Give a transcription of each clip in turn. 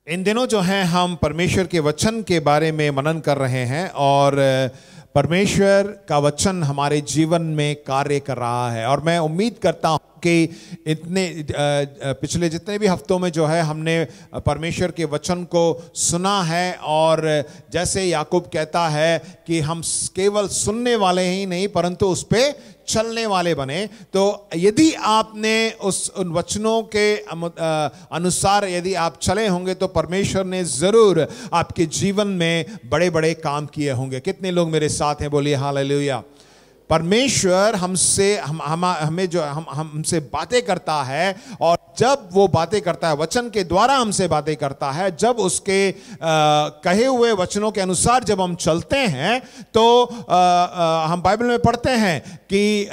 इन दिनों जो है हम परमेश्वर के वचन के बारे में मनन कर रहे हैं और परमेश्वर का वचन हमारे जीवन में कार्य कर रहा है। और मैं उम्मीद करता हूं कि इतने पिछले जितने भी हफ्तों में जो है हमने परमेश्वर के वचन को सुना है, और जैसे याकूब कहता है कि हम केवल सुनने वाले ही नहीं परंतु उस पे चलने वाले बने। तो यदि आपने उन वचनों के अनुसार यदि आप चले होंगे तो परमेश्वर ने जरूर आपके जीवन में बड़े बड़े काम किए होंगे। कितने लोग मेरे साथ हैं? बोलिए हालेलुया। परमेश्वर हमसे बातें करता है, और जब वो बातें करता है वचन के द्वारा हमसे बातें करता है, जब उसके कहे हुए वचनों के अनुसार जब हम चलते हैं तो हम बाइबल में पढ़ते हैं कि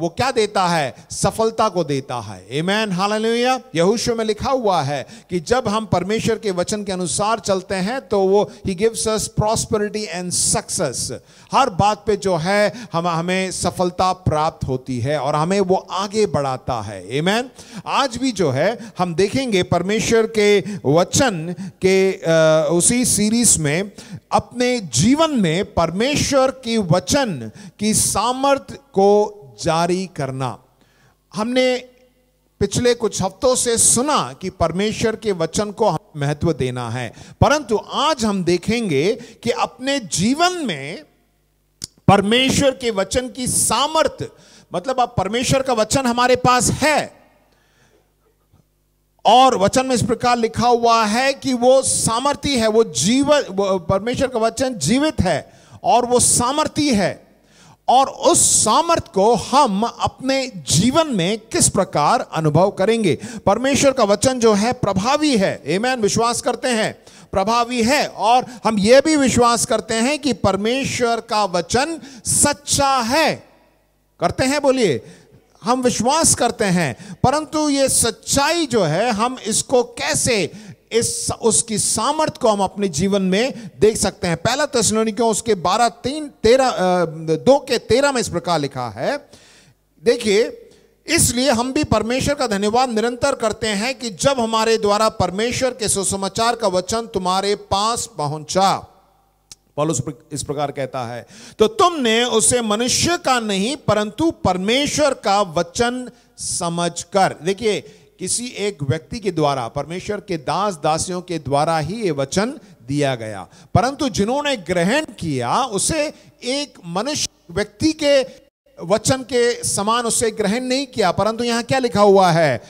वो क्या देता है? सफलता को देता है। आमीन हालेलुया। यहोशू में लिखा हुआ है कि जब हम परमेश्वर के वचन के अनुसार चलते हैं तो वो ही gives us prosperity and success. हर बात पे जो है हमें सफलता प्राप्त होती है और हमें वो आगे बढ़ाता है। आमीन। आज भी जो है हम देखेंगे परमेश्वर के वचन के उसी सीरीज में अपने जीवन में परमेश्वर की वचन की सामर्थ्य को जारी करना। हमने पिछले कुछ हफ्तों से सुना कि परमेश्वर के वचन को हम महत्व देना है, परंतु आज हम देखेंगे कि अपने जीवन में परमेश्वर के वचन की सामर्थ्य, मतलब अब परमेश्वर का वचन हमारे पास है और वचन में इस प्रकार लिखा हुआ है कि वो सामर्थी है, वो परमेश्वर का वचन जीवित है और वो सामर्थी है, और उस सामर्थ को हम अपने जीवन में किस प्रकार अनुभव करेंगे। परमेश्वर का वचन जो है प्रभावी है। आमीन। विश्वास करते हैं प्रभावी है, और हम यह भी विश्वास करते हैं कि परमेश्वर का वचन सच्चा है। करते हैं? बोलिए। हम विश्वास करते हैं, परंतु ये सच्चाई जो है हम इसको कैसे उसकी सामर्थ को हम अपने जीवन में देख सकते हैं। पहला थिस्सलुनीकियों उसके 2:13 में इस प्रकार लिखा है, देखिए, इसलिए हम भी परमेश्वर का धन्यवाद निरंतर करते हैं कि जब हमारे द्वारा परमेश्वर के सुसमाचार का वचन तुम्हारे पास पहुंचा। पौलुस इस प्रकार कहता है, तो तुमने उसे मनुष्य का नहीं परंतु परमेश्वर का वचन समझकर। देखिए, किसी एक व्यक्ति के द्वारा, परमेश्वर के दास दासियों के द्वारा ही ये वचन दिया गया, परंतु जिन्होंने ग्रहण किया उसे एक मनुष्य व्यक्ति के वचन के समान उसे ग्रहण नहीं किया। परंतु यहां क्या लिखा हुआ है?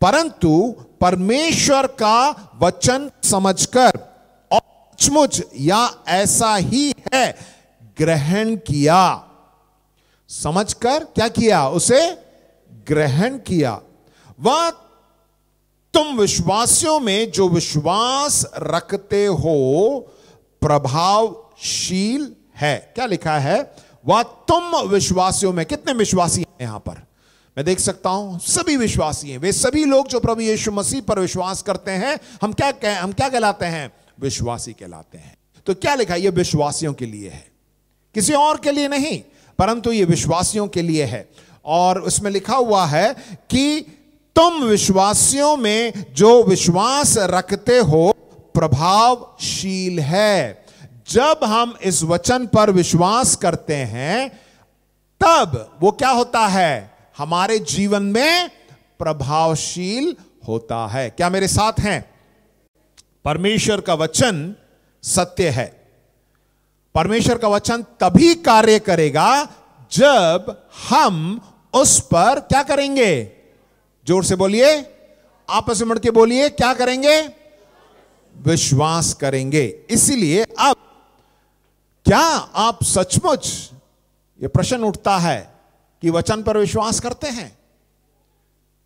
परंतु परमेश्वर का वचन समझकर और सचमुच या ऐसा ही है ग्रहण किया। समझकर क्या किया? उसे ग्रहण किया। वह तुम विश्वासियों में जो विश्वास रखते हो प्रभावशील है। क्या लिखा है? वह तुम विश्वासियों में। कितने विश्वासी हैं यहां पर? मैं देख सकता हूं सभी विश्वासी हैं। वे सभी लोग जो प्रभु यीशु मसीह पर विश्वास करते हैं, हम क्या कहलाते हैं? विश्वासी कहलाते हैं। तो क्या लिखा है? यह विश्वासियों के लिए है, किसी और के लिए नहीं, परंतु यह विश्वासियों के लिए है। और उसमें लिखा हुआ है कि तुम विश्वासियों में जो विश्वास रखते हो प्रभावशील है। जब हम इस वचन पर विश्वास करते हैं तब वो क्या होता है? हमारे जीवन में प्रभावशील होता है। क्या मेरे साथ हैं? परमेश्वर का वचन सत्य है। परमेश्वर का वचन तभी कार्य करेगा जब हम उस पर क्या करेंगे? जोर से बोलिए, आपस में मिल के बोलिए, क्या करेंगे? विश्वास करेंगे। इसीलिए अब क्या आप सचमुच, यह प्रश्न उठता है कि वचन पर विश्वास करते हैं?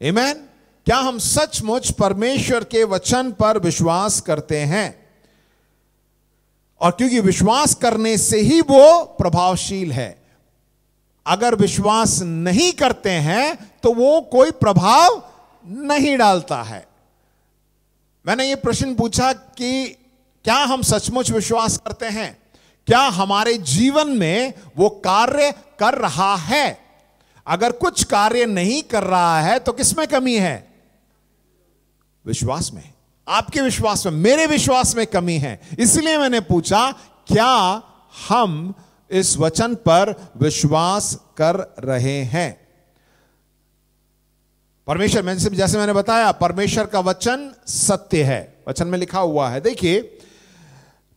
आमीन। क्या हम सचमुच परमेश्वर के वचन पर विश्वास करते हैं? और क्योंकि विश्वास करने से ही वो प्रभावशील है। अगर विश्वास नहीं करते हैं तो वो कोई प्रभाव नहीं डालता है। मैंने ये प्रश्न पूछा कि क्या हम सचमुच विश्वास करते हैं? क्या हमारे जीवन में वो कार्य कर रहा है? अगर कुछ कार्य नहीं कर रहा है तो किसमें कमी है? विश्वास में। आपके विश्वास में, मेरे विश्वास में कमी है। इसलिए मैंने पूछा, क्या हम इस वचन पर विश्वास कर रहे हैं? परमेश्वर, जैसे मैंने बताया, परमेश्वर का वचन सत्य है। वचन में लिखा हुआ है, देखिए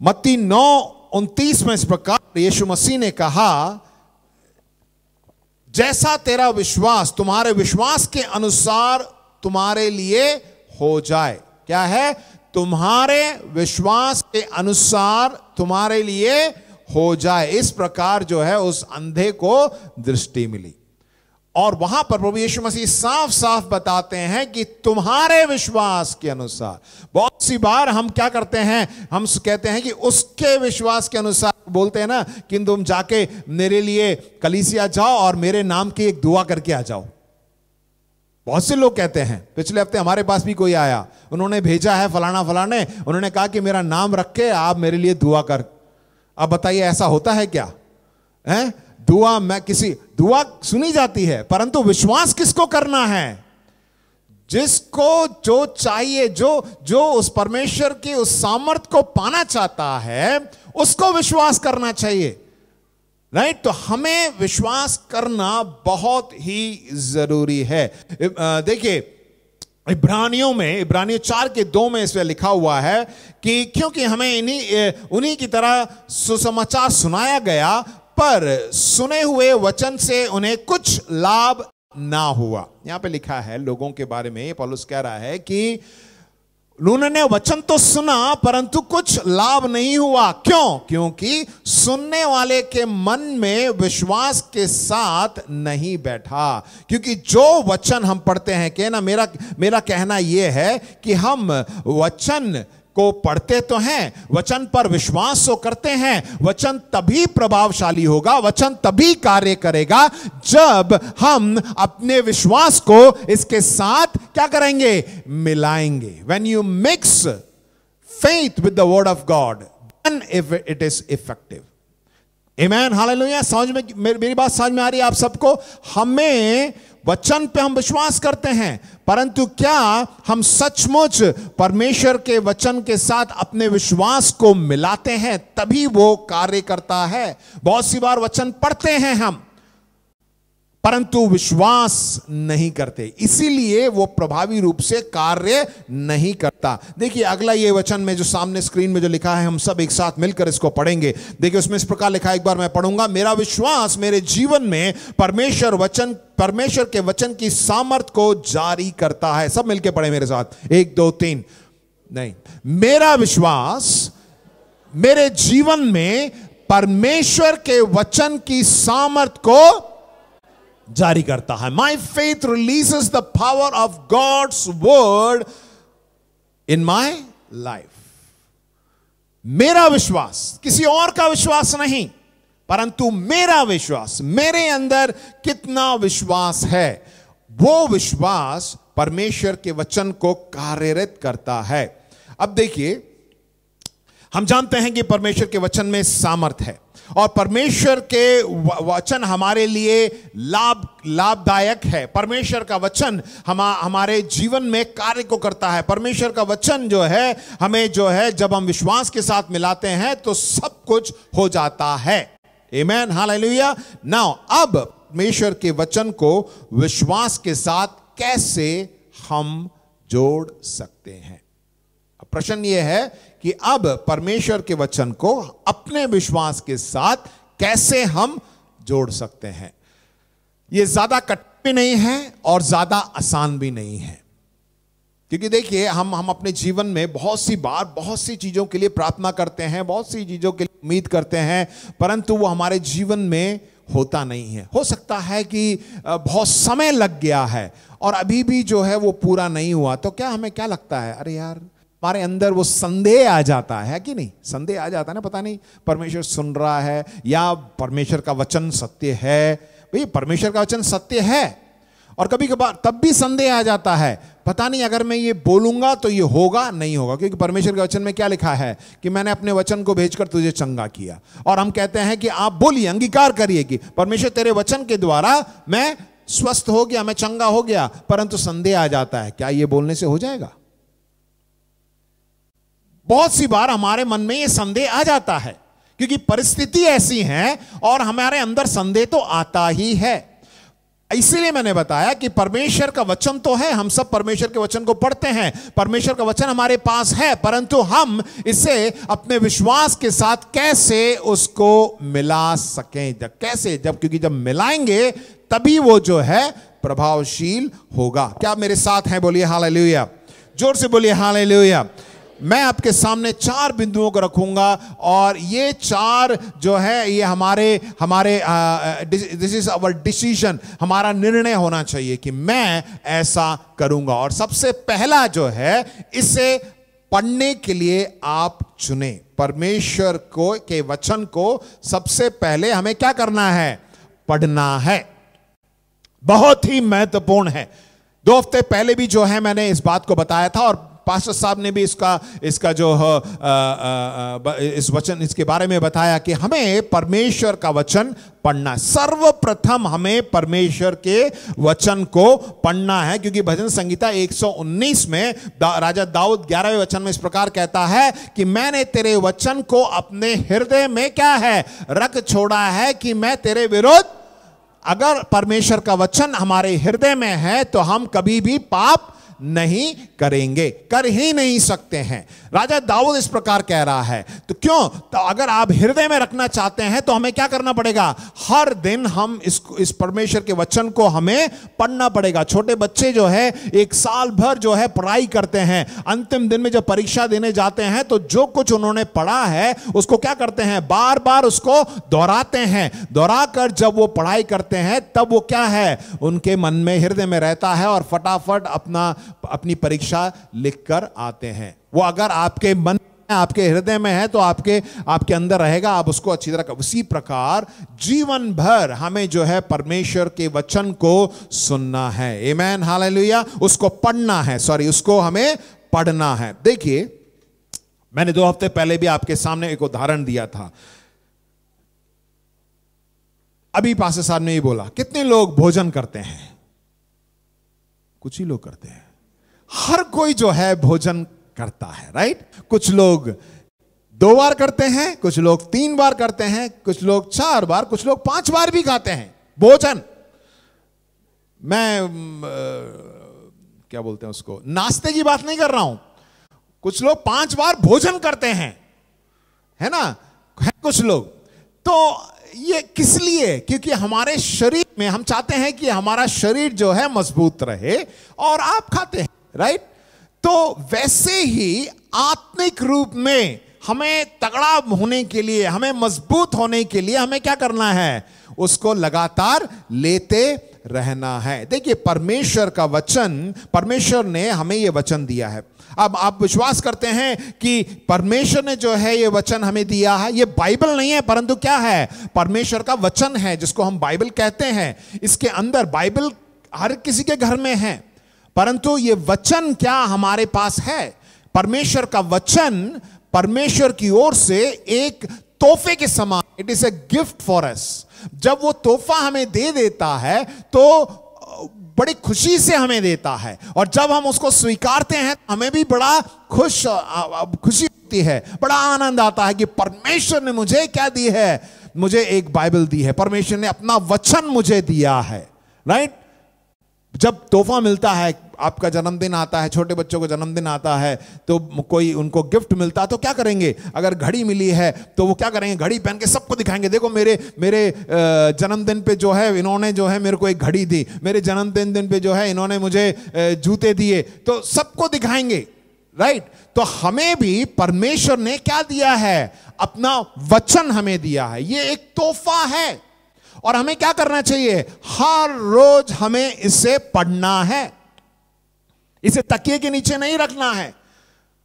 मत्ती 9:29 में इस प्रकार यीशु मसीह ने कहा, जैसा तेरा विश्वास, तुम्हारे विश्वास के अनुसार तुम्हारे लिए हो जाए। क्या है? तुम्हारे विश्वास के अनुसार तुम्हारे लिए हो जाए। इस प्रकार जो है उस अंधे को दृष्टि मिली। और वहां पर प्रभु यीशु मसीह साफ साफ बताते हैं कि तुम्हारे विश्वास के अनुसार। बहुत सी बार हम क्या करते हैं, हम कहते हैं कि उसके विश्वास के अनुसार बोलते हैं ना, कि तुम जाके मेरे लिए कलीसिया जाओ और मेरे नाम की एक दुआ करके आ जाओ। बहुत से लोग कहते हैं। पिछले हफ्ते हमारे पास भी कोई आया, उन्होंने भेजा है फलाना फलाने, उन्होंने कहा कि मेरा नाम रख के आप मेरे लिए दुआ कर। अब बताइए, ऐसा होता है क्या? है दुआ, मैं किसी दुआ सुनी जाती है, परंतु विश्वास किसको करना है? जिसको जो चाहिए, जो उस परमेश्वर की उस सामर्थ को पाना चाहता है, उसको विश्वास करना चाहिए। राइट? तो हमें विश्वास करना बहुत ही जरूरी है। देखिए इब्रानियों 4:2 में इसमें लिखा हुआ है कि क्योंकि हमें उन्हीं की तरह सुसमाचार सुनाया गया, पर सुने हुए वचन से उन्हें कुछ लाभ ना हुआ। यहां पे लिखा है लोगों के बारे में, पौलुस कह रहा है कि उन्होंने वचन तो सुना परंतु कुछ लाभ नहीं हुआ। क्यों? क्योंकि सुनने वाले के मन में विश्वास के साथ नहीं बैठा। क्योंकि जो वचन हम पढ़ते हैं, कि ना मेरा कहना यह है कि हम वचन को पढ़ते तो हैं, वचन पर विश्वास तो करते हैं, वचन तभी प्रभावशाली होगा, वचन तभी कार्य करेगा जब हम अपने विश्वास को इसके साथ क्या करेंगे? मिलाएंगे। When you mix faith with the word of God, then it is effective. Amen, hallelujah। समझ में, मेरी बात समझ में आ रही है आप सबको? हमें वचन पे हम विश्वास करते हैं, परंतु क्या हम सचमुच परमेश्वर के वचन के साथ अपने विश्वास को मिलाते हैं? तभी वो कार्य करता है। बहुत सी बार वचन पढ़ते हैं हम, परंतु विश्वास नहीं करते, इसीलिए वो प्रभावी रूप से कार्य नहीं करता। देखिए अगला ये वचन में जो सामने स्क्रीन में जो लिखा है, हम सब एक साथ मिलकर इसको पढ़ेंगे। देखिए उसमें इस प्रकार लिखा है, एक बार मैं पढ़ूंगा। मेरा विश्वास मेरे जीवन में परमेश्वर के वचन की सामर्थ को जारी करता है। सब मिलके पढ़े मेरे साथ, 1 2 3। नहीं, मेरा विश्वास मेरे जीवन में परमेश्वर के वचन की सामर्थ को जारी करता है। My faith releases the power of God's word in my life. मेरा विश्वास, किसी और का विश्वास नहीं, परंतु मेरा विश्वास, मेरे अंदर कितना विश्वास है, वो विश्वास परमेश्वर के वचन को कार्यरत करता है। अब देखिए, हम जानते हैं कि परमेश्वर के वचन में सामर्थ है, और परमेश्वर के वचन हमारे लिए लाभदायक है। परमेश्वर का वचन हमारे जीवन में कार्य को करता है। परमेश्वर का वचन जो है, हमें जो है जब हम विश्वास के साथ मिलाते हैं तो सब कुछ हो जाता है। आमेन, हालेलुया। नाउ अब परमेश्वर के वचन को विश्वास के साथ कैसे हम जोड़ सकते हैं? प्रश्न यह है कि अब परमेश्वर के वचन को अपने विश्वास के साथ कैसे हम जोड़ सकते हैं। यह ज्यादा कठिन भी नहीं है और ज्यादा आसान भी नहीं है, क्योंकि देखिए हम अपने जीवन में बहुत सी बार बहुत सी चीजों के लिए प्रार्थना करते हैं, बहुत सी चीजों के लिए उम्मीद करते हैं, परंतु वो हमारे जीवन में होता नहीं है। हो सकता है कि बहुत समय लग गया है और अभी भी जो है वो पूरा नहीं हुआ, तो क्या हमें क्या लगता है, अरे यार, हमारे अंदर वो संदेह आ जाता है कि नहीं? संदेह आ जाता है ना, पता नहीं परमेश्वर सुन रहा है या परमेश्वर का वचन सत्य है। भाई परमेश्वर का वचन सत्य है, और कभी कभार तब भी संदेह आ जाता है, पता नहीं अगर मैं ये बोलूंगा तो ये होगा नहीं होगा, क्योंकि परमेश्वर के वचन में क्या लिखा है कि मैंने अपने वचन को भेजकर तुझे चंगा किया। और हम कहते हैं कि आप बोलिए, अंगीकार करिए कि परमेश्वर तेरे वचन के द्वारा मैं स्वस्थ हो गया, मैं चंगा हो गया, परंतु संदेह आ जाता है, क्या ये बोलने से हो जाएगा? बहुत सी बार हमारे मन में यह संदेह आ जाता है क्योंकि परिस्थिति ऐसी है और हमारे अंदर संदेह तो आता ही है। इसीलिए मैंने बताया कि परमेश्वर का वचन तो है, हम सब परमेश्वर के वचन को पढ़ते हैं, परमेश्वर का वचन हमारे पास है, परंतु हम इसे अपने विश्वास के साथ कैसे उसको मिला सकें, कैसे, क्योंकि जब मिलाएंगे तभी वो जो है प्रभावशील होगा। क्या आप मेरे साथ हैं? बोलिए हालेलुया, जोर से बोलिए हालेलुया। मैं आपके सामने 4 बिंदुओं को रखूंगा और ये 4 जो है ये हमारे दिस इज अवर डिसीजन, हमारा निर्णय होना चाहिए कि मैं ऐसा करूंगा। और सबसे पहला जो है, इसे पढ़ने के लिए आप चुने परमेश्वर के वचन को। सबसे पहले हमें क्या करना है? पढ़ना है। बहुत ही महत्वपूर्ण है। 2 हफ्ते पहले भी जो है मैंने इस बात को बताया था और पास्टर साहब ने भी इसका जो इस वचन इसके बारे में बताया कि हमें परमेश्वर का वचन पढ़ना। सर्वप्रथम हमें परमेश्वर के वचन को पढ़ना है, क्योंकि भजन संगीता 119 में राजा दाऊद 11वें वचन में इस प्रकार कहता है कि मैंने तेरे वचन को अपने हृदय में क्या है? रख छोड़ा है कि मैं तेरे विरुद्ध। अगर परमेश्वर का वचन हमारे हृदय में है तो हम कभी भी पाप नहीं करेंगे, कर ही नहीं सकते हैं। राजा दाऊद इस प्रकार कह रहा है। तो क्यों? तो अगर आप हृदय में रखना चाहते हैं तो हमें क्या करना पड़ेगा? हर दिन हम इस परमेश्वर के वचन को हमें पढ़ना पड़ेगा। छोटे बच्चे जो है 1 साल भर जो है पढ़ाई करते हैं, अंतिम दिन में जब परीक्षा देने जाते हैं तो जो कुछ उन्होंने पढ़ा है उसको क्या करते हैं? बार बार उसको दोहराते हैं। दोहरा कर जब वो पढ़ाई करते हैं तब वो क्या है? उनके मन में, हृदय में रहता है और फटाफट अपनी परीक्षा लिखकर आते हैं। वो अगर आपके मन में, आपके हृदय में है तो आपके अंदर रहेगा, आप उसको अच्छी तरह। उसी प्रकार जीवन भर हमें जो है परमेश्वर के वचन को सुनना है। आमेन, हालेलुया। उसको पढ़ना है, उसको हमें पढ़ना है। देखिए, मैंने 2 हफ्ते पहले भी आपके सामने एक उदाहरण दिया था। अभी पास्टर साहब ने ही बोला, कितने लोग भोजन करते हैं? कुछ ही लोग करते हैं। हर कोई जो है भोजन करता है, राइट? कुछ लोग 2 बार करते हैं, कुछ लोग 3 बार करते हैं, कुछ लोग 4 बार, कुछ लोग 5 बार भी खाते हैं भोजन। मैं क्या बोलते हैं उसको, नाश्ते की बात नहीं कर रहा हूं। कुछ लोग 5 बार भोजन करते हैं, है ना? है कुछ लोग। तो ये किस लिए? क्योंकि हमारे शरीर में, हम चाहते हैं कि हमारा शरीर जो है मजबूत रहे और आप खाते हैं, राइट? तो वैसे ही आत्मिक रूप में हमें तगड़ा होने के लिए, हमें मजबूत होने के लिए हमें क्या करना है? उसको लगातार लेते रहना है। देखिए, परमेश्वर का वचन, परमेश्वर ने हमें यह वचन दिया है। अब आप विश्वास करते हैं कि परमेश्वर ने जो है ये वचन हमें दिया है। ये बाइबल नहीं है, परंतु क्या है? परमेश्वर का वचन है, जिसको हम बाइबल कहते हैं। इसके अंदर, बाइबल हर किसी के घर में है, परंतु ये वचन क्या हमारे पास है? परमेश्वर का वचन परमेश्वर की ओर से एक तोहफे के समान, it is a gift for us. जब वो तोहफा हमें दे देता है तो बड़ी खुशी से हमें देता है, और जब हम उसको स्वीकारते हैं हमें भी बड़ा खुशी होती है, बड़ा आनंद आता है कि परमेश्वर ने मुझे क्या दी है? मुझे एक बाइबल दी है, परमेश्वर ने अपना वचन मुझे दिया है, राइट? जब तोहफा मिलता है, आपका जन्मदिन आता है, छोटे बच्चों को जन्मदिन आता है तो कोई उनको गिफ्ट मिलता है तो क्या करेंगे? अगर घड़ी मिली है तो वो क्या करेंगे? घड़ी पहन के सबको दिखाएंगे, देखो मेरे जन्मदिन पे जो है इन्होंने जो है मेरे को एक घड़ी दी, मेरे जन्मदिन पे जो है इन्होंने मुझे जूते दिए, तो सबको दिखाएंगे, राइट? तो हमें भी परमेश्वर ने क्या दिया है? अपना वचन हमें दिया है। ये एक तोहफा है और हमें क्या करना चाहिए? हर रोज हमें इसे पढ़ना है। इसे तकिए के नीचे नहीं रखना है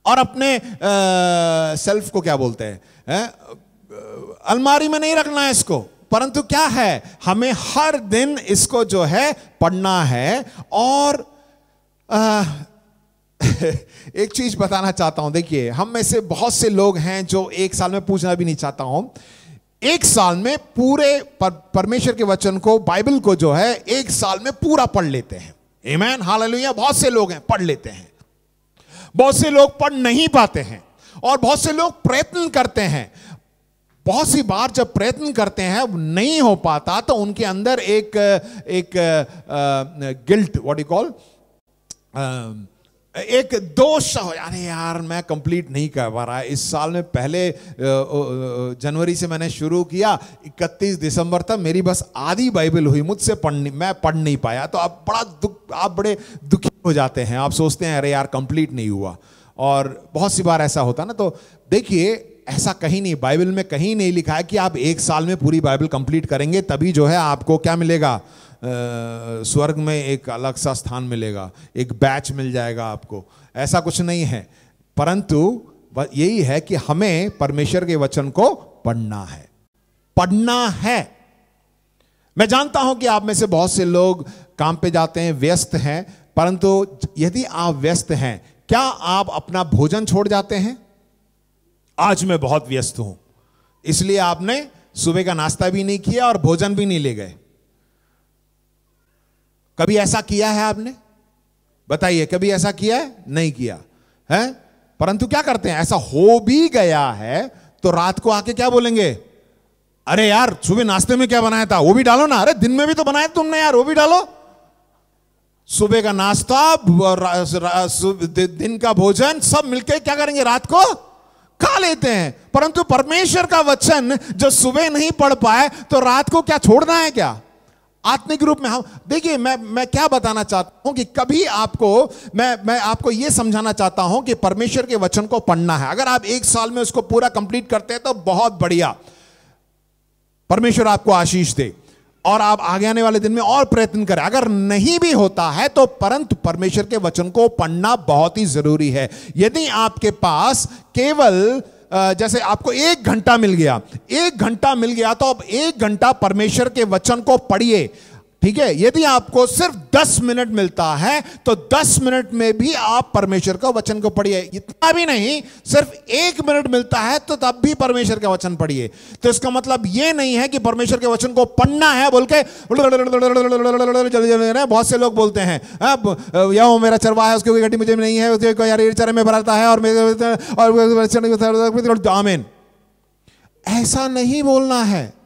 और अपने सेल्फ को क्या बोलते हैं, अलमारी में नहीं रखना है इसको, परंतु क्या है? हमें हर दिन इसको जो है पढ़ना है। और एक चीज बताना चाहता हूं, देखिए, हम में से बहुत से लोग हैं जो 1 साल में, पूछना भी नहीं चाहता हूं, 1 साल में पूरे परमेश्वर के वचन को, बाइबल को जो है 1 साल में पूरा पढ़ लेते हैं। आमेन, हालेलुया। बहुत से लोग हैं पढ़ लेते हैं, बहुत से लोग पढ़ नहीं पाते हैं, और बहुत से लोग प्रयत्न करते हैं, बहुत सी बार जब प्रयत्न करते हैं नहीं हो पाता तो उनके अंदर एक गिल्ट, व्हाट यू कॉल, एक दोष हो, अरे यार मैं कंप्लीट नहीं कर पा रहा। इस साल में पहले जनवरी से मैंने शुरू किया, 31 दिसंबर तक मेरी बस आधी बाइबल हुई, मुझसे मैं पढ़ नहीं पाया। तो आप बड़े दुखी हो जाते हैं, आप सोचते हैं अरे यार कंप्लीट नहीं हुआ। और बहुत सी बार ऐसा होता ना। तो देखिए, ऐसा कहीं नहीं, बाइबल में कहीं नहीं लिखा है कि आप एक साल में पूरी बाइबल कंप्लीट करेंगे तभी जो है आपको क्या मिलेगा, स्वर्ग में एक अलग सा स्थान मिलेगा, एक बैच मिल जाएगा आपको। ऐसा कुछ नहीं है, परंतु यही है कि हमें परमेश्वर के वचन को पढ़ना है। मैं जानता हूं कि आप में से बहुत से लोग काम पे जाते हैं, व्यस्त हैं, परंतु यदि आप व्यस्त हैं, क्या आप अपना भोजन छोड़ जाते हैं? आज मैं बहुत व्यस्त हूं, इसलिए आपने सुबह का नाश्ता भी नहीं किया और भोजन भी नहीं ले गए। कभी ऐसा किया है आपने? बताइए, कभी ऐसा किया है? नहीं किया है। परंतु क्या करते हैं, ऐसा हो भी गया है तो रात को आके क्या बोलेंगे, अरे यार सुबह नाश्ते में क्या बनाया था वो भी डालो ना, अरे दिन में भी तो बनाया तुमने यार, वो भी डालो। सुबह का नाश्ता, दिन का भोजन सब मिलके क्या करेंगे, रात को खा लेते हैं। परंतु परमेश्वर का वचन जो सुबह नहीं पढ़ पाए तो रात को क्या छोड़ना है क्या? आत्मिक रूप में हम देखिए, मैं क्या बताना चाहता हूं कि कभी आपको मैं आपको यह समझाना चाहता हूं कि परमेश्वर के वचन को पढ़ना है। अगर आप एक साल में उसको पूरा कंप्लीट करते हैं तो बहुत बढ़िया, परमेश्वर आपको आशीष दे और आप आगे आने वाले दिन में और प्रयत्न करें। अगर नहीं भी होता है तो परंतु परमेश्वर के वचन को पढ़ना बहुत ही जरूरी है। यदि आपके पास केवल जैसे आपको 1 घंटा मिल गया, 1 घंटा मिल गया तो अब 1 घंटा परमेश्वर के वचन को पढ़िए, ठीक है। यदि आपको सिर्फ 10 मिनट मिलता है तो 10 मिनट में भी आप परमेश्वर का वचन को पढ़िए। इतना भी नहीं, सिर्फ 1 मिनट मिलता है तो तब भी परमेश्वर का वचन पढ़िए। तो इसका मतलब यह नहीं है कि परमेश्वर के वचन को पढ़ना है बोल के बहुत से लोग बोलते हैं, अब यह मेरा चरवाहा है, उसकी कोई गड्डी मुझे नहीं है, उसके यार चरे में भराता है और आमीन। ऐसा नहीं बोलना है।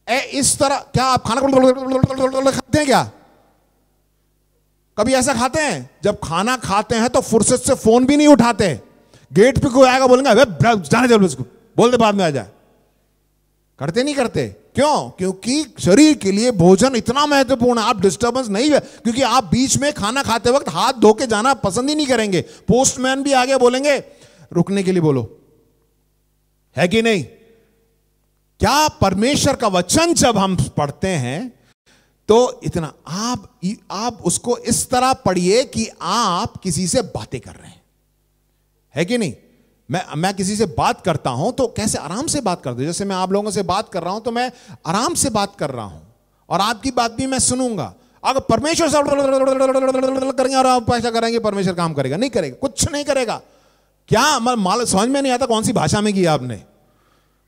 इस तरह क्या आप खाना खाते हैं क्या? कभी ऐसा खाते हैं? जब खाना खाते हैं तो फुर्सत से फोन भी नहीं उठाते। गेट पे कोई आएगा बोलेंगे जाने दे उसको, बोल दे बाद में आ जाए। करते नहीं करते? क्यों? क्योंकि शरीर के लिए भोजन इतना महत्वपूर्ण है। आप डिस्टर्बेंस नहीं है, क्योंकि आप बीच में खाना खाते वक्त हाथ धो के जाना पसंद ही नहीं करेंगे। पोस्टमैन भी आगे बोलेंगे रुकने के लिए बोलो, है कि नहीं? क्या परमेश्वर का वचन जब हम पढ़ते हैं तो इतना आप उसको इस तरह पढ़िए कि आप किसी से बातें कर रहे हैं, है कि नहीं? मैं किसी से बात करता हूं तो कैसे आराम से बात करते, जैसे मैं आप लोगों से बात कर रहा हूं तो मैं आराम से बात कर रहा हूं और आपकी बात भी मैं सुनूंगा। अगर परमेश्वर से करेंगे और आप ऐसा करेंगे, परमेश्वर काम करेगा? नहीं करेगा, कुछ नहीं करेगा। क्या समझ में नहीं आता कौन सी भाषा में किया आपने?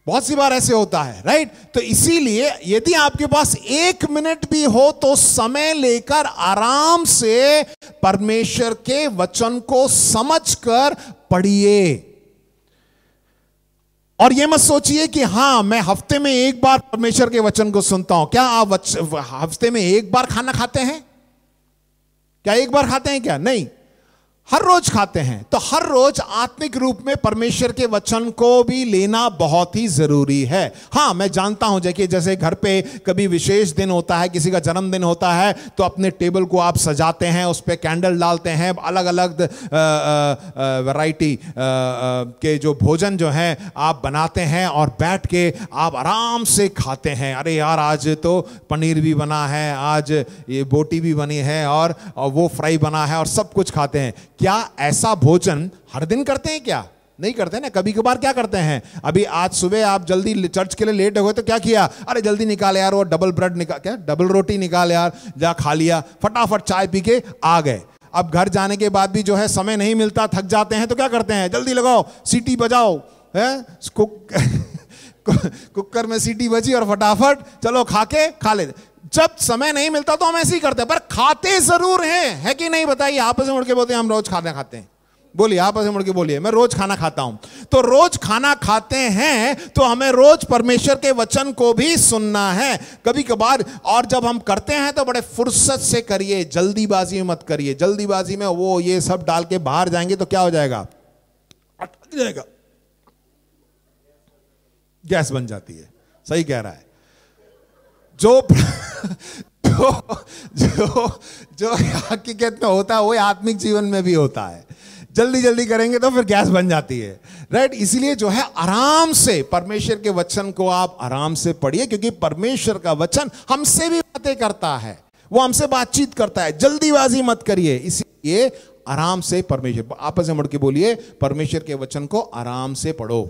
बहुत सी बार ऐसे होता है, राइट? तो इसीलिए यदि आपके पास 1 मिनट भी हो तो समय लेकर आराम से परमेश्वर के वचन को समझकर पढ़िए। और यह मत सोचिए कि हां मैं हफ्ते में 1 बार परमेश्वर के वचन को सुनता हूं। क्या आप हफ्ते में 1 बार खाना खाते हैं? क्या 1 बार खाते हैं क्या? नहीं, हर रोज खाते हैं। तो हर रोज आत्मिक रूप में परमेश्वर के वचन को भी लेना बहुत ही जरूरी है। हां, मैं जानता हूं जैसे घर पे कभी विशेष दिन होता है, किसी का जन्मदिन होता है तो अपने टेबल को आप सजाते हैं, उस पे कैंडल डालते हैं, अलग अलग वैरायटी के जो भोजन जो है आप बनाते हैं और बैठ के आप आराम से खाते हैं। अरे यार आज तो पनीर भी बना है, आज ये बोटी भी बनी है और वो फ्राई बना है और सब कुछ खाते हैं। क्या ऐसा भोजन हर दिन करते हैं क्या? नहीं करते ना। कभी कभार क्या करते हैं, अभी आज सुबह आप जल्दी चर्च के लिए लेट हो गए तो क्या किया, अरे जल्दी निकाल यार वो डबल ब्रेड निकाल, क्या डबल रोटी निकाल यार, जा खा लिया, फटाफट चाय पी के आ गए। अब घर जाने के बाद भी जो है समय नहीं मिलता, थक जाते हैं तो क्या करते हैं, जल्दी लगाओ, सीटी बजाओ, है कुकर में सीटी बजी और फटाफट चलो खा ले। जब समय नहीं मिलता तो हम ऐसे ही करते हैं, पर खाते जरूर हैं, है कि नहीं? बताइए। आपस में उड़ के बोलते हैं हम रोज खाते हैं। बोलिए, आपस में मुड़ के बोलिए, मैं रोज खाना खाता हूं। तो रोज खाना खाते हैं तो हमें रोज परमेश्वर के वचन को भी सुनना है कभी कभार। और जब हम करते हैं तो बड़े फुर्सत से करिए, जल्दीबाजी में मत करिए। जल्दीबाजी में वो ये सब डाल के बाहर जाएंगे तो क्या हो जाएगा, अटक जाएगा, गैस बन जाती है। सही कह रहा है। जो जो हकीकत में होता है वो आत्मिक जीवन में भी होता है। जल्दी जल्दी करेंगे तो फिर गैस बन जाती है, राइट। इसीलिए जो है आराम से परमेश्वर के वचन को आप आराम से पढ़िए, क्योंकि परमेश्वर का वचन हमसे भी बातें करता है, वो हमसे बातचीत करता है। जल्दीबाजी मत करिए, इसीलिए आराम से परमेश्वर, आपस में मुड़ के बोलिए, परमेश्वर के वचन को आराम से पढ़ो।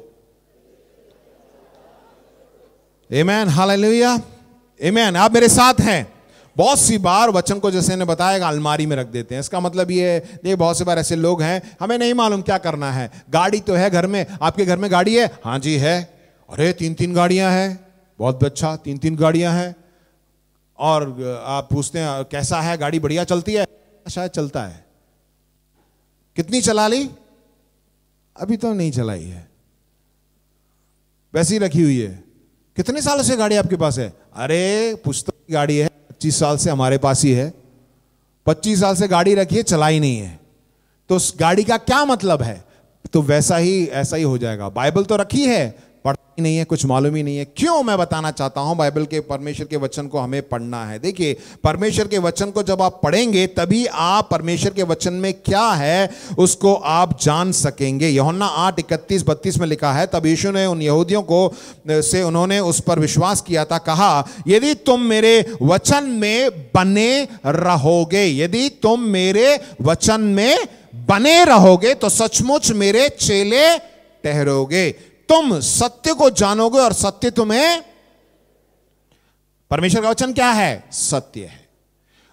आमेन, हालेलुया, आमेन। आप मेरे साथ हैं। बहुत सी बार वचन को जैसे ने बताया अलमारी में रख देते हैं। इसका मतलब ये है, देखिए बहुत से बार ऐसे लोग हैं, हमें नहीं मालूम क्या करना है। गाड़ी तो है घर में, आपके घर में गाड़ी है? हाँ जी है। अरे 3-3 गाड़ियां हैं, बहुत अच्छा, 3-3 गाड़ियां हैं। और आप पूछते हैं कैसा है गाड़ी, बढ़िया चलती है? शायद चलता है। कितनी चला ली? अभी तो नहीं चलाई है, वैसी ही रखी हुई है। कितने सालों से गाड़ी आपके पास है? अरे पुस्तक की गाड़ी है, 25 साल से हमारे पास ही है। 25 साल से गाड़ी रखी है, चलाई नहीं है, तो उस गाड़ी का क्या मतलब है? तो वैसा ही ऐसा ही हो जाएगा। बाइबल तो रखी है, पढ़ता ही नहीं है, कुछ मालूम ही नहीं है। क्यों? मैं बताना चाहता हूं, बाइबल के परमेश्वर के वचन को हमें पढ़ना है। देखिए, परमेश्वर के वचन को जब आप पढ़ेंगे तभी आप परमेश्वर के वचन में क्या है उसको आप जान सकेंगे। यूहन्ना 8:31-32 में लिखा है, तब यीशु ने उन यहूदियों को से उन्होंने उस पर विश्वास किया था, कहा, यदि तुम मेरे वचन में बने रहोगे, यदि तुम मेरे वचन में बने रहोगे तो सचमुच मेरे चेले ठहरोगे। तुम सत्य को जानोगे और सत्य तुम्हें, परमेश्वर का वचन क्या है? सत्य है।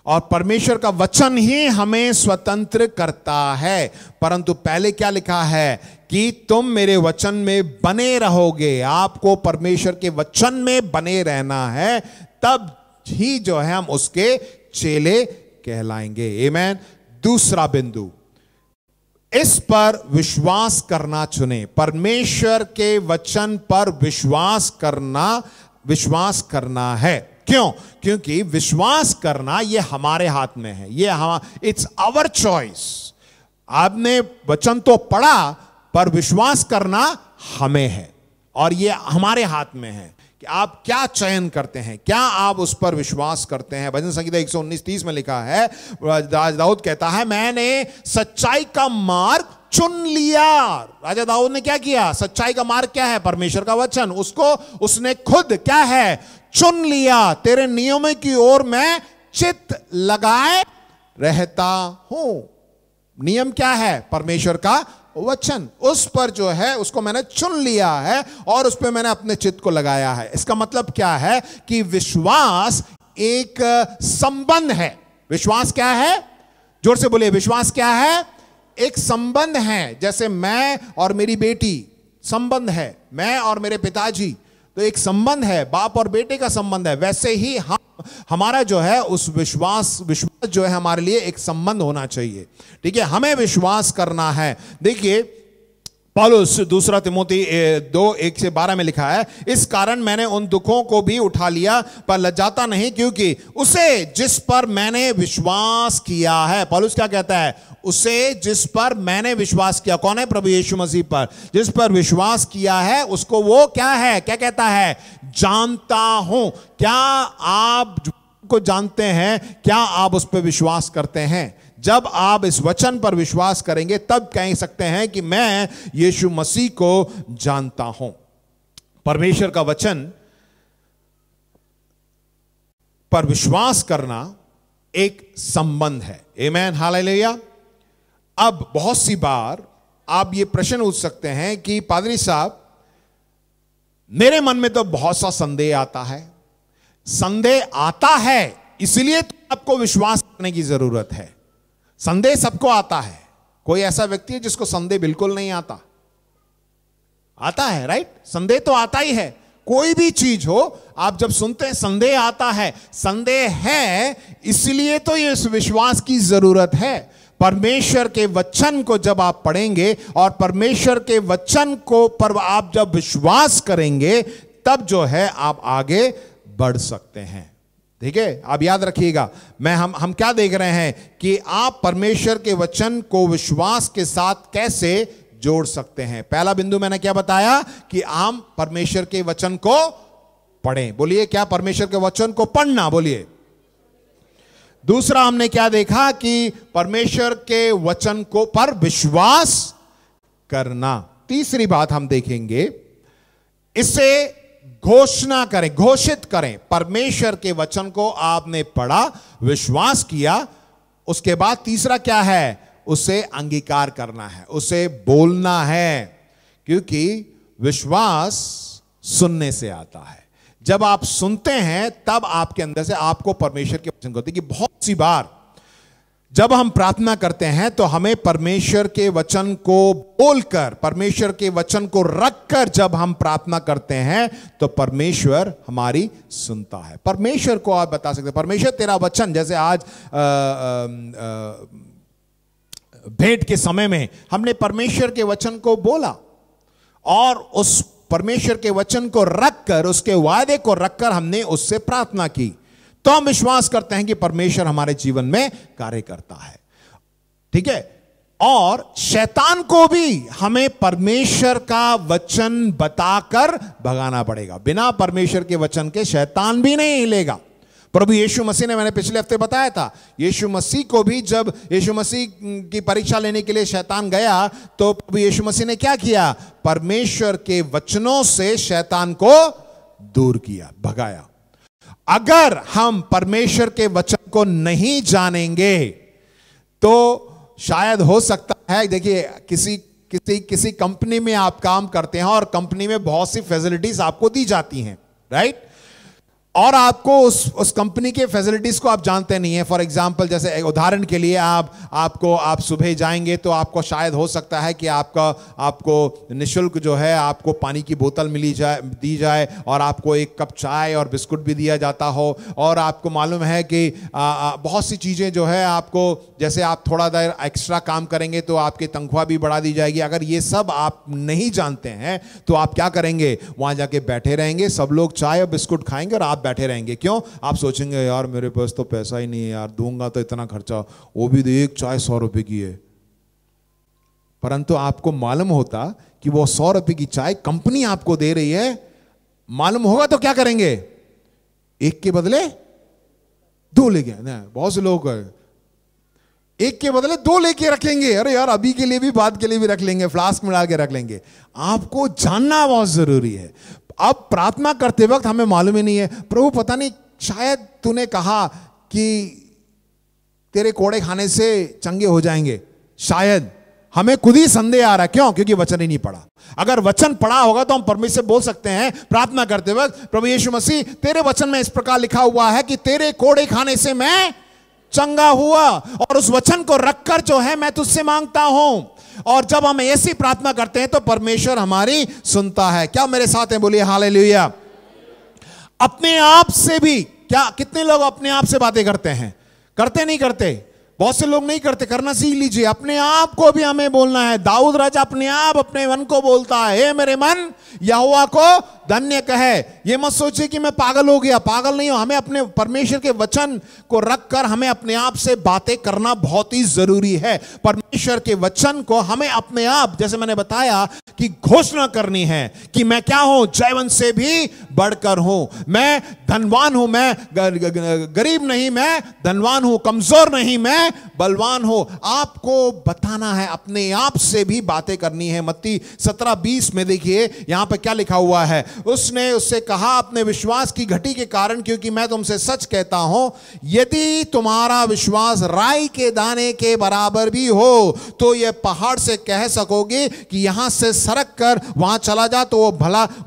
और परमेश्वर का वचन ही हमें स्वतंत्र करता है। परंतु पहले क्या लिखा है कि तुम मेरे वचन में बने रहोगे। आपको परमेश्वर के वचन में बने रहना है, तब ही जो है हम उसके चेले कहलाएंगे। आमीन। दूसरा बिंदु, इस पर विश्वास करना चुने। परमेश्वर के वचन पर विश्वास करना है। क्यों? क्योंकि विश्वास करना यह हमारे हाथ में है, इट्स आवर चॉइस। आपने वचन तो पढ़ा, पर विश्वास करना हमें है, और यह हमारे हाथ में है कि आप क्या चयन करते हैं, क्या आप उस पर विश्वास करते हैं। भजन संहिता 119:30 में लिखा है, दाऊद कहता है, मैंने सच्चाई का मार्ग चुन लिया। राजा दाऊद ने क्या किया? सच्चाई का मार्ग क्या है? परमेश्वर का वचन। उसको उसने खुद क्या है? चुन लिया। तेरे नियमों की ओर मैं चित्त लगाए रहता हूं। नियम क्या है? परमेश्वर का वचन। उस पर जो है उसको मैंने चुन लिया है और उस पर मैंने अपने चित्त को लगाया है। इसका मतलब क्या है कि विश्वास एक संबंध है। विश्वास क्या है? जोर से बोलिए, विश्वास क्या है? एक संबंध है। जैसे मैं और मेरी बेटी संबंध है, मैं और मेरे पिताजी, तो एक संबंध है, बाप और बेटे का संबंध है। वैसे ही हमारा जो है उस विश्वास जो है हमारे लिए एक संबंध होना चाहिए। ठीक है, हमें विश्वास करना है। देखिए, पौलुस दूसरा तिमोथी 2:1-12 में लिखा है, इस कारण मैंने उन दुखों को भी उठा लिया, पर लज्जाता नहीं, क्योंकि उसे जिस पर मैंने विश्वास किया है। पौलुस क्या कहता है? उसे जिस पर मैंने विश्वास किया। कौन है? प्रभु यीशु मसीह पर। जिस पर विश्वास किया है उसको वो क्या है? क्या कहता है? जानता हूं। क्या आप को जानते हैं? क्या आप उस पर विश्वास करते हैं? जब आप इस वचन पर विश्वास करेंगे तब कह सकते हैं कि मैं यीशु मसीह को जानता हूं। परमेश्वर का वचन पर विश्वास करना एक संबंध है। आमीन, हालेलुया। अब बहुत सी बार आप ये प्रश्न पूछ सकते हैं कि पादरी साहब, मेरे मन में तो बहुत सा संदेह आता है। संदेह आता है इसलिए तो आपको विश्वास करने की जरूरत है। संदेह सबको आता है। कोई ऐसा व्यक्ति है जिसको संदेह बिल्कुल नहीं आता? आता है, राइट? संदेह तो आता ही है। कोई भी चीज हो, आप जब सुनते हैं संदेह आता है, संदेह है इसलिए तो ये विश्वास की जरूरत है। परमेश्वर के वचन को जब आप पढ़ेंगे और परमेश्वर के वचन को पर आप जब विश्वास करेंगे, तब जो है आप आगे बढ़ सकते हैं। ठीक है, आप याद रखिएगा, हम क्या देख रहे हैं कि आप परमेश्वर के वचन को विश्वास के साथ कैसे जोड़ सकते हैं। पहला बिंदु मैंने क्या बताया कि आप परमेश्वर के वचन को पढ़ें। बोलिए, क्या परमेश्वर के वचन को पढ़ना, बोलिए। दूसरा हमने क्या देखा कि परमेश्वर के वचन को पर विश्वास करना। तीसरी बात हम देखेंगे, इसे घोषणा करें, घोषित करें। परमेश्वर के वचन को आपने पढ़ा, विश्वास किया, उसके बाद तीसरा क्या है, उसे अंगीकार करना है, उसे बोलना है, क्योंकि विश्वास सुनने से आता है। जब आप सुनते हैं तब आपके अंदर से आपको परमेश्वर के वचन को होती है। कि बहुत सी बार जब हम प्रार्थना करते हैं तो हमें परमेश्वर के वचन को बोलकर, परमेश्वर के वचन को रखकर जब हम प्रार्थना करते हैं तो परमेश्वर हमारी सुनता है। परमेश्वर को आप बता सकते हैं, परमेश्वर तेरा वचन, जैसे आज भेंट के समय में हमने परमेश्वर के वचन को बोला और उस परमेश्वर के वचन को रखकर, उसके वायदे को रखकर हमने उससे प्रार्थना की, तो हम विश्वास करते हैं कि परमेश्वर हमारे जीवन में कार्य करता है। ठीक है, और शैतान को भी हमें परमेश्वर का वचन बताकर भगाना पड़ेगा। बिना परमेश्वर के वचन के शैतान भी नहीं हिलेगा। प्रभु यीशु मसीह ने, मैंने पिछले हफ्ते बताया था, यीशु मसीह को भी जब यीशु मसीह की परीक्षा लेने के लिए शैतान गया तो प्रभु यीशु मसीह ने क्या किया, परमेश्वर के वचनों से शैतान को दूर किया, भगाया। अगर हम परमेश्वर के वचन को नहीं जानेंगे तो शायद हो सकता है, देखिए किसी कंपनी में आप काम करते हैं और कंपनी में बहुत सी फैसिलिटीज आपको दी जाती हैं, राइट, और आपको उस कंपनी के फैसिलिटीज को आप जानते नहीं है। फॉर एग्जांपल, जैसे उदाहरण के लिए आप सुबह जाएंगे तो आपको शायद हो सकता है कि आपको निःशुल्क जो है आपको पानी की बोतल दी जाए और आपको एक कप चाय और बिस्कुट भी दिया जाता हो, और आपको मालूम है कि बहुत सी चीज़ें जो है आपको, जैसे आप थोड़ा देर एक्स्ट्रा काम करेंगे तो आपकी तनख्वाह भी बढ़ा दी जाएगी। अगर ये सब आप नहीं जानते हैं तो आप क्या करेंगे, वहाँ जाके बैठे रहेंगे, सब लोग चाय और बिस्कुट खाएंगे और आप बैठे रहेंगे। क्यों? आप सोचेंगे यार मेरे पास तो पैसा ही नहीं है यार, दूंगा तो इतना खर्चा, वो भी एक चाय 100 रुपए की है। परंतु आपको मालूम होता कि वो 100 रुपए की चाय कंपनी आपको दे रही है, मालूम होगा तो क्या करेंगे, एक के बदले दो लेके, बहुत से लोग एक के बदले दो लेके रखेंगे। अरे यार अभी के लिए भी, बाद के लिए भी रख लेंगे, फ्लास्क में डाल के रख लेंगे। आपको जानना बहुत जरूरी है। अब प्रार्थना करते वक्त हमें मालूम ही नहीं है, प्रभु पता नहीं शायद तूने कहा कि तेरे कोड़े खाने से चंगे हो जाएंगे, शायद हमें खुद ही संदेह आ रहा है। क्यों? क्योंकि वचन ही नहीं पढ़ा। अगर वचन पढ़ा होगा तो हम परमेश्वर से बोल सकते हैं प्रार्थना करते वक्त, प्रभु यीशु मसीह तेरे वचन में इस प्रकार लिखा हुआ है कि तेरे कोड़े खाने से मैं चंगा हुआ, और उस वचन को रखकर जो है मैं तुझसे मांगता हूं। और जब हम ऐसी प्रार्थना करते हैं तो परमेश्वर हमारी सुनता है। क्या मेरे साथ हैं? बोलिए हालेलुया। अपने आप से भी, क्या कितने लोग अपने आप से बातें करते हैं? करते नहीं करते? बहुत से लोग नहीं करते, करना सीख लीजिए। अपने आप को भी हमें बोलना है। दाऊद राजा अपने आप अपने मन को बोलता है, हे मेरे मन यहोवा को धन्य कहे। ये मत सोचिए कि मैं पागल हो गया, पागल नहीं हो। हमें अपने परमेश्वर के वचन को रखकर हमें अपने आप से बातें करना बहुत ही जरूरी है। परमेश्वर के वचन को हमें अपने आप, जैसे मैंने बताया कि घोषणा करनी है कि मैं क्या हूं, जयवंत से भी बढ़कर हूं। मैं धनवान हूं, मैं गरीब नहीं, मैं धनवान हूं, कमजोर नहीं, मैं बलवान हूं। आपको बताना है, अपने आप से भी बातें करनी है। मत्ती 17:20 में देखिए यहां पर क्या लिखा हुआ है। उसने उससे कहा, अपने विश्वास की घटी के कारण, क्योंकि मैं तुमसे सच कहता हूं, यदि तुम्हारा विश्वास राई के दाने के बराबर भी हो तो यह पहाड़ से कह सकोगे कि यहां से सरक कर वहां चला जा, तो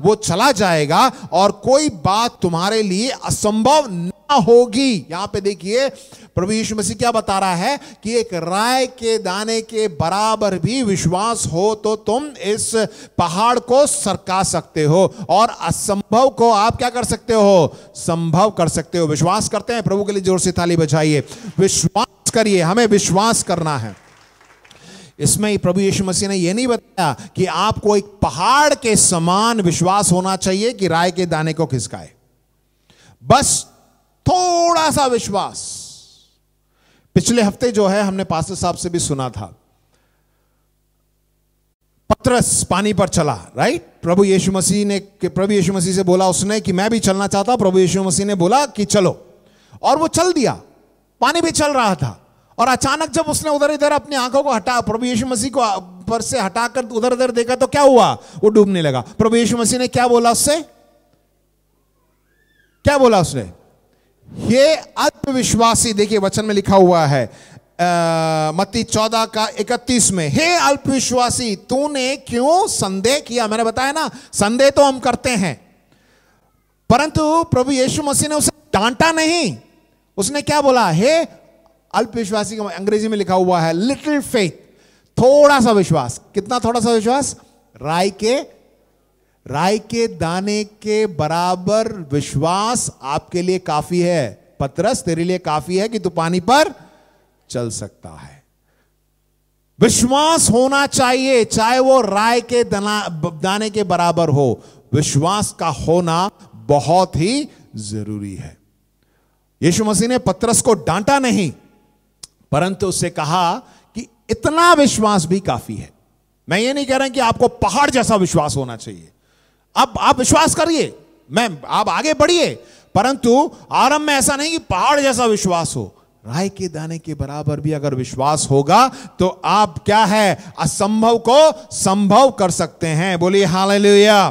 वो चला जाएगा, और कोई बात तुम्हारे लिए असंभव ना होगी। यहां पे देखिए प्रभु यीशु मसीह क्या बता रहा है कि एक राय के दाने के बराबर भी विश्वास हो तो तुम इस पहाड़ को सरका सकते हो, और असंभव को आप क्या कर सकते हो, संभव कर सकते हो। विश्वास करते हैं? प्रभु के लिए जोर से ताली बजाइए। विश्वास करिए, हमें विश्वास करना है। इसमें प्रभु यीशु मसीह ने यह नहीं बताया कि आपको एक पहाड़ के समान विश्वास होना चाहिए कि राई के दाने को खिसकाए, बस थोड़ा सा विश्वास। पिछले हफ्ते जो है हमने पास्टर साहब से भी सुना था, पतरस पानी पर चला, राइट। प्रभु यीशु मसीह से बोला उसने कि मैं भी चलना चाहता। प्रभु यीशु मसीह ने बोला कि चलो, और वो चल दिया, पानी भी चल रहा था। और अचानक जब उसने उधर इधर अपनी आंखों को हटा, प्रभु यीशु मसीह को पर से हटाकर उधर इधर देखा तो क्या हुआ, वो डूबने लगा। प्रभु यीशु मसीह ने क्या बोला उससे, क्या बोला उसने, ये अल्पविश्वासी। देखिए वचन में लिखा हुआ है मत्ती 14:31 में, हे अल्पविश्वासी तूने क्यों संदेह किया। मैंने बताया ना, संदेह तो हम करते हैं, परंतु प्रभु यीशु मसीह ने उसे डांटा नहीं। उसने क्या बोला, हे अल्पविश्वासी। का अंग्रेजी में लिखा हुआ है लिटिल फेथ, थोड़ा सा विश्वास। कितना थोड़ा सा विश्वास, राई के दाने के बराबर विश्वास आपके लिए काफी है। पतरस तेरे लिए काफी है कि तू पानी पर चल सकता है। विश्वास होना चाहिए, चाहे वो राई के दाने के बराबर हो। विश्वास का होना बहुत ही जरूरी है। यीशु मसीह ने पतरस को डांटा नहीं, परंतु उससे कहा कि इतना विश्वास भी काफी है। मैं ये नहीं कह रहा कि आपको पहाड़ जैसा विश्वास होना चाहिए। अब आप विश्वास करिए, आप आगे बढ़िए, परंतु आरंभ में ऐसा नहीं कि पहाड़ जैसा विश्वास हो। राई के दाने के बराबर भी अगर विश्वास होगा तो आप क्या है, असंभव को संभव कर सकते हैं। बोलिए हालेलुया,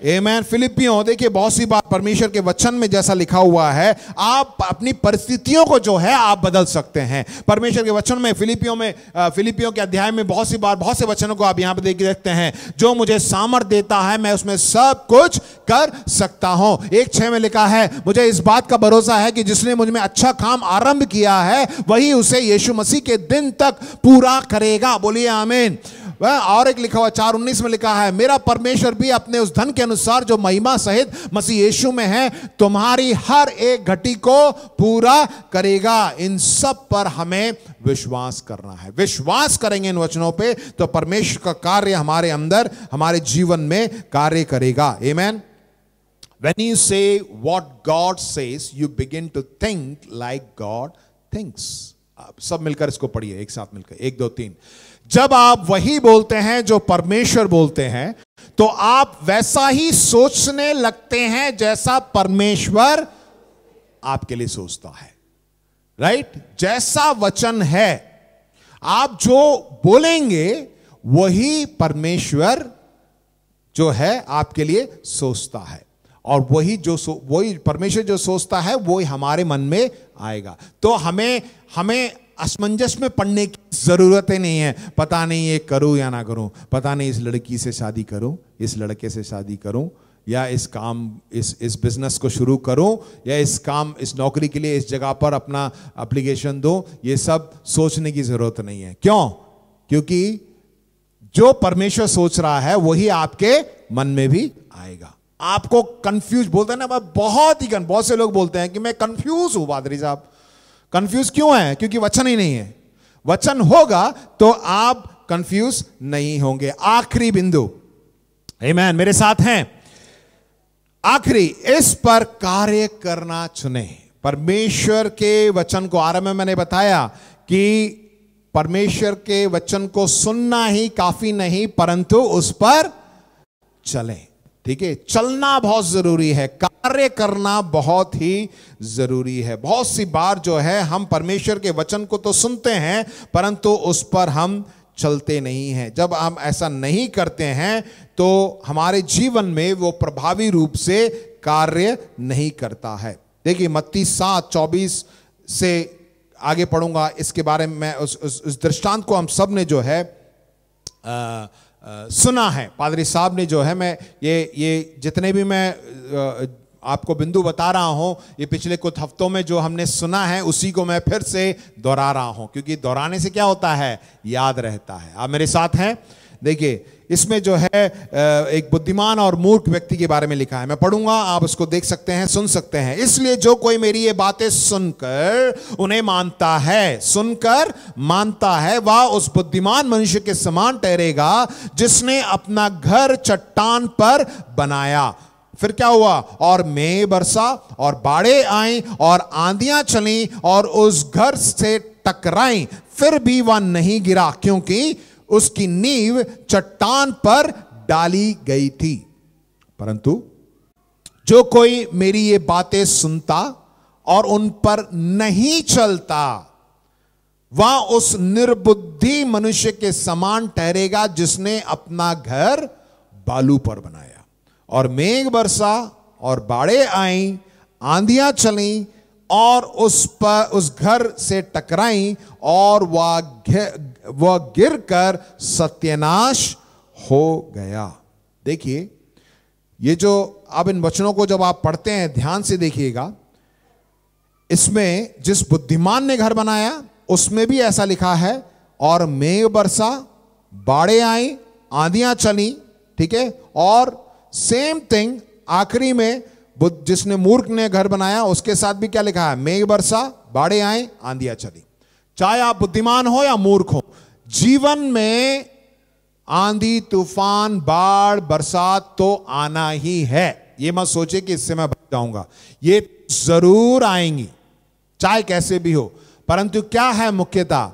आमेन। फिलिपियों देखिए, बहुत सी बार परमेश्वर के वचन में जैसा लिखा हुआ है, आप अपनी परिस्थितियों को जो है आप बदल सकते हैं। परमेश्वर के वचन में फिलिपियों के अध्याय में बहुत सी बार बहुत से वचनों को आप यहां पर देखते हैं, जो मुझे सामर्थ देता है मैं उसमें सब कुछ कर सकता हूं। 1:6 में लिखा है, मुझे इस बात का भरोसा है कि जिसने मुझ में अच्छा काम आरंभ किया है वही उसे यीशु मसीह के दिन तक पूरा करेगा। बोलिए आमीन। और एक लिखा हुआ 4:19 में लिखा है, मेरा परमेश्वर भी अपने उस धन के अनुसार जो महिमा सहित मसीह यीशु में है तुम्हारी हर एक घटी को पूरा करेगा। इन सब पर हमें विश्वास करना है। विश्वास करेंगे इन वचनों पे तो परमेश्वर का कार्य हमारे अंदर, हमारे जीवन में कार्य करेगा। आमीन। When you say what God says, you begin to think like God thinks. आप सब मिलकर इसको पढ़िए, एक साथ मिलकर, 1 2 3। जब आप वही बोलते हैं जो परमेश्वर बोलते हैं तो आप वैसा ही सोचने लगते हैं जैसा परमेश्वर आपके लिए सोचता है, राइट। जैसा वचन है आप जो बोलेंगे वही परमेश्वर जो है आपके लिए सोचता है, और वही परमेश्वर जो सोचता है वही हमारे मन में आएगा। तो हमें असमंजस में पड़ने की जरूरत ही नहीं है। पता नहीं ये करूं या ना करूं, पता नहीं इस लड़की से शादी करूं, इस लड़के से शादी करूं, या इस बिजनेस को शुरू करूं, या इस नौकरी के लिए इस जगह पर अपना एप्लीकेशन दूं। ये सब सोचने की जरूरत नहीं है। क्यों? क्योंकि जो परमेश्वर सोच रहा है वही आपके मन में भी आएगा। आपको कंफ्यूज बोलते हैं ना, बहुत से लोग बोलते हैं कि मैं कंफ्यूज हूं। पादरी साहब कंफ्यूज क्यों है? क्योंकि वचन ही नहीं है। वचन होगा तो आप कंफ्यूज नहीं होंगे। आखिरी बिंदु, आमीन, मेरे साथ हैं। आखिरी, इस पर कार्य करना चुने। परमेश्वर के वचन को, आरंभ में मैंने बताया कि परमेश्वर के वचन को सुनना ही काफी नहीं, परंतु उस पर चलें। ठीक है, चलना बहुत जरूरी है, कार्य करना बहुत ही जरूरी है। बहुत सी बार जो है हम परमेश्वर के वचन को तो सुनते हैं परंतु उस पर हम चलते नहीं हैं। जब हम ऐसा नहीं करते हैं तो हमारे जीवन में वो प्रभावी रूप से कार्य नहीं करता है। देखिए मत्ती 7:24 से आगे पढ़ूंगा, इसके बारे में उस दृष्टांत को हम सब ने जो है सुना है। पादरी साहब ने जो है, मैं ये जितने भी मैं आपको बिंदु बता रहा हूं, ये पिछले कुछ हफ्तों में जो हमने सुना है उसी को मैं फिर से दोहरा रहा हूं, क्योंकि दोहराने से क्या होता है, याद रहता है। आप मेरे साथ हैं। देखिए इसमें जो है एक बुद्धिमान और मूर्ख व्यक्ति के बारे में लिखा है। मैं पढ़ूंगा, आप उसको देख सकते हैं, सुन सकते हैं। इसलिए जो कोई मेरी ये बातें सुनकर उन्हें मानता है, सुनकर मानता है, वह उस बुद्धिमान मनुष्य के समान ठहरेगा जिसने अपना घर चट्टान पर बनाया। फिर क्या हुआ? और मेघ बरसा और बाढ़ें आई और आंधियां चली और उस घर से टकराई, फिर भी वह नहीं गिरा क्योंकि उसकी नींव चट्टान पर डाली गई थी। परंतु जो कोई मेरी ये बातें सुनता और उन पर नहीं चलता, वह उस निर्बुद्धि मनुष्य के समान ठहरेगा जिसने अपना घर बालू पर बनाया। और मेघ बरसा और बाढ़ें आई, आंधियां चली और उस घर से टकराई और वह गिरकर सत्यानाश हो गया। देखिए, ये जो अब इन वचनों को जब आप पढ़ते हैं ध्यान से देखिएगा, इसमें जिस बुद्धिमान ने घर बनाया उसमें भी ऐसा लिखा है, और मेघ बरसा, बाढ़ें आई, आंधियां चली, ठीक है, और सेम थिंग आखिरी में जिसने मूर्ख ने घर बनाया उसके साथ भी क्या लिखा है? मेघ बरसा, बाढ़ें आई, आंधियां चली। चाहे आप बुद्धिमान हो या मूर्ख हो, जीवन में आंधी, तूफान, बाढ़, बरसात तो आना ही है। ये मत सोचे कि इससे मैं बच जाऊंगा, ये जरूर आएंगी, चाहे कैसे भी हो। परंतु क्या है मुख्यता?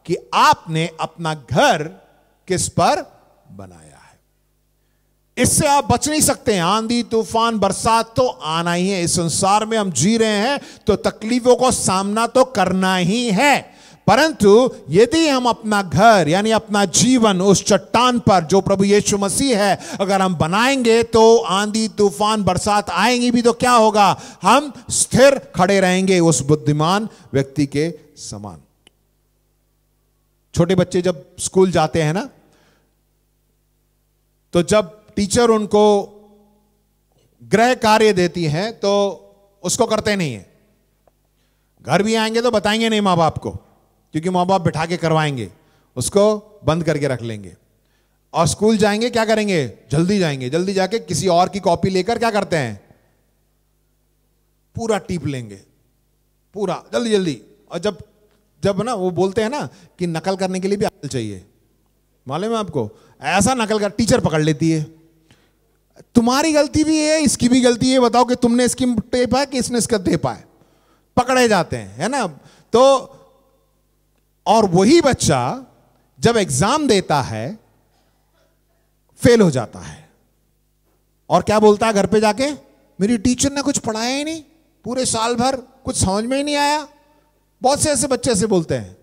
कि आपने अपना घर किस पर बनाया है। इससे आप बच नहीं सकते। आंधी, तूफान, बरसात तो आना ही है। इस संसार में हम जी रहे हैं तो तकलीफों को सामना तो करना ही है। परंतु यदि हम अपना घर यानी अपना जीवन उस चट्टान पर जो प्रभु यीशु मसीह है अगर हम बनाएंगे, तो आंधी, तूफान, बरसात आएंगी भी तो क्या होगा? हम स्थिर खड़े रहेंगे उस बुद्धिमान व्यक्ति के समान। छोटे बच्चे जब स्कूल जाते हैं ना, तो जब टीचर उनको गृह कार्य देती है तो उसको करते नहीं है। घर भी आएंगे तो बताएंगे नहीं मां बाप को, क्योंकि मां बाप बिठा के करवाएंगे, उसको बंद करके रख लेंगे। और स्कूल जाएंगे, क्या करेंगे? जल्दी जाएंगे, जल्दी जाके किसी और की कॉपी लेकर क्या करते हैं? पूरा टीप लेंगे, पूरा जल्दी जल्दी। और जब जब ना वो बोलते हैं ना कि नकल करने के लिए भी अकल चाहिए, मालूम है आपको? ऐसा नकल कर टीचर पकड़ लेती है, तुम्हारी गलती भी है, इसकी भी गलती है, बताओ कि तुमने इसकी टेप है कि इसने इसका टेप है। पकड़े जाते हैं, है ना? तो और वही बच्चा जब एग्जाम देता है फेल हो जाता है और क्या बोलता है घर पे जाके? मेरी टीचर ने कुछ पढ़ाया ही नहीं, पूरे साल भर कुछ समझ में ही नहीं आया। बहुत से ऐसे बच्चे ऐसे बोलते हैं।